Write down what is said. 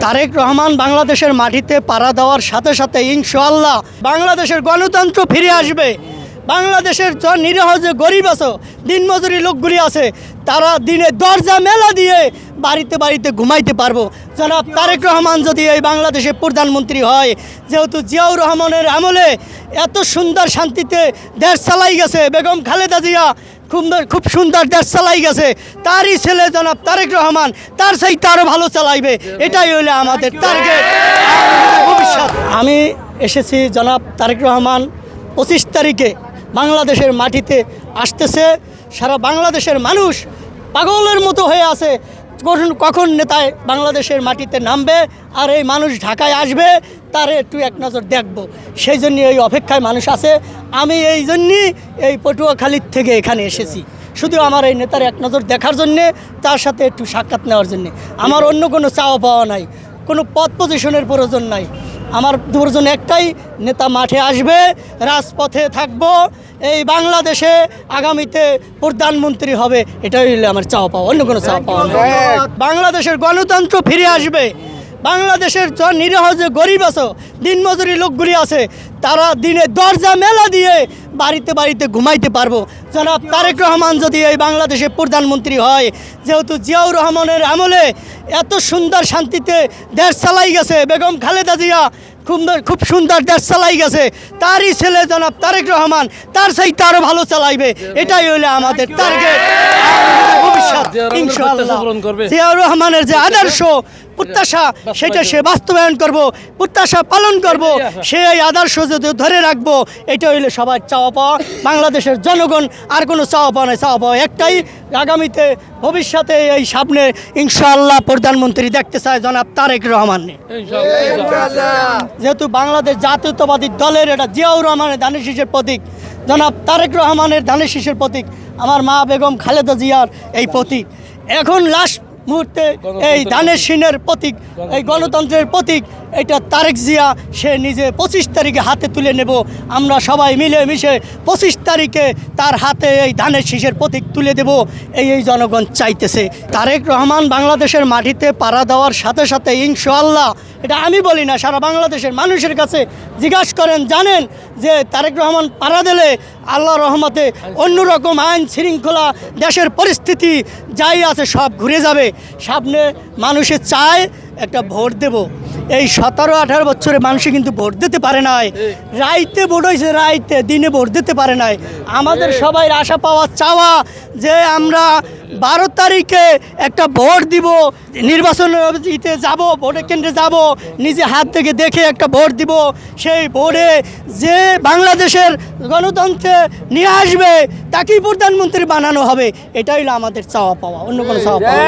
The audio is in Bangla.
তারেক রহমান বাংলাদেশের মাটিতে পাড়া দেওয়ার সাথে সাথে ইনশাআল্লাহ বাংলাদেশের গণতন্ত্র ফিরে আসবে। বাংলাদেশের নিরীহ যে গরিব আছে, দিনমজুরি লোকগুলি আছে, তারা দিনে দরজা মেলা দিয়ে বাড়িতে বাড়িতে ঘুমাইতে পারবো। জনাব তারেক রহমান যদি এই বাংলাদেশের প্রধানমন্ত্রী হয়, যেহেতু জিয়াউর রহমানের আমলে এত সুন্দর শান্তিতে দেশ চালাই গেছে, বেগম খালেদা জিয়া খুব সুন্দর দেশ চালাই গেছে, তারই ছেলে জনাব তারেক রহমান তার চাইতে আরও ভালো চালাইবে। এটাই হইলে আমাদের টার্গেট, ভবিষ্যৎ। আমি এসেছি জনাব তারেক রহমান 25 তারিখে বাংলাদেশের মাটিতে আসতেছে। সারা বাংলাদেশের মানুষ পাগলের মতো হয়ে আছে কখন নেতায় বাংলাদেশের মাটিতে নামবে আর এই মানুষ ঢাকায় আসবে, তার একটু এক নজর দেখব। সেই জন্য এই অপেক্ষায় মানুষ আছে। আমি এই জন্যই এই পটুয়াখালীর থেকে এখানে এসেছি, শুধু আমার এই নেতার এক নজর দেখার জন্যে, তার সাথে একটু সাক্ষাৎ নেওয়ার জন্যে। আমার অন্য কোনো চাওয়া পাওয়া নাই, কোনো পদ পজিশনের প্রয়োজন নাই। আমার প্রয়োজন একটাই, নেতা মাঠে আসবে, রাজপথে থাকবো, এই বাংলাদেশে আগামীতে প্রধানমন্ত্রী হবে। এটাই হইলে আমার চাওয়া পাওয়া, অন্য কোনো চাওয়া পাওয়া নেই। বাংলাদেশের গণতন্ত্র ফিরে আসবে। বাংলাদেশের নিরীহ যে গরিব আছে, দিনমজুরি লোকগুলি আছে, তারা দিনে দরজা মেলা দিয়ে বাড়িতে বাড়িতে ঘুমাইতে পারবো। জনাব তারেক রহমান যদি এই বাংলাদেশের প্রধানমন্ত্রী হয়, যেহেতু জিয়াউর রহমানের আমলে এত সুন্দর শান্তিতে দেশ চালাই গেছে, বেগম খালেদা জিয়া খুব সুন্দর দেশ চালাই গেছে, তারই ছেলে জনাব তারেক রহমান তার চাইতে আরও ভালো চালাইবে। এটাই হইলে আমাদের টার্গেট, ভবিষ্যৎ। ইনশাআল্লাহ জিয়াউর রহমানের যে আদর্শ প্রত্যাশা, সেটা সে বাস্তবায়ন করব, প্রত্যাশা পালন করব, সেই আদর্শ যদি ধরে রাখবো। এটা হইলে সবার চাওয়া পাওয়া, বাংলাদেশের জনগণ আর কোনো চাওয়া পাওয়া নাই। চাওয়া পাওয়া একটাই, আগামীতে ভবিষ্যতে এই সামনে ইনশাআল্লাহ প্রধানমন্ত্রী দেখতে চায় জনাব তারেক রহমান। যেহেতু বাংলাদেশ জাতীয়তাবাদী দলের এটা জিয়াউর রহমানের ধানের শীষের প্রতীক, জনাব তারেক রহমানের ধানের শীষের প্রতীক, আমার মা বেগম খালেদা জিয়ার এই প্রতীক। এখন লাস্ট মুহূর্তে এই ধানের শীষের প্রতীক, এই গণতন্ত্রের প্রতীক, এটা তারেক জিয়া সে নিজে 25 তারিখে হাতে তুলে নেব। আমরা সবাই মিলে মিশে 25 তারিখে তার হাতে এই ধানের শীষের প্রতীক তুলে দেব। এই জনগণ চাইতেছে। তারেক রহমান বাংলাদেশের মাটিতে পাড়া দেওয়ার সাথে সাথে ইনশাআল্লাহ, এটা আমি বলি না, সারা বাংলাদেশের মানুষের কাছে জিজ্ঞাসা করেন, জানেন যে তারেক রহমান পাড়া দিলে আল্লাহ রহমতে অন্যরকম আইন শৃঙ্খলা, দেশের পরিস্থিতি যাই আছে সব ঘুরে যাবে। সামনে মানুষে চায় একটা ভোট দেব। এই 17-18 বছরে মানুষে কিন্তু ভোট দিতে পারে নাই, রাইতে ভোট হয়েছে, রাইতে, দিনে ভোট দিতে পারে নাই। আমাদের সবাই আশা পাওয়া চাওয়া যে আমরা 12 তারিখে একটা ভোট দিব, নির্বাচনীতে যাব, ভোটের কেন্দ্রে যাব, নিজে হাত থেকে দেখে একটা ভোট দিব। সেই ভোটে যে বাংলাদেশের গণতন্ত্রে নিয়ে আসবে তাকেই প্রধানমন্ত্রী বানানো হবে। এটাই হলো আমাদের চাওয়া পাওয়া, অন্য কোনো চাওয়া পাওয়া।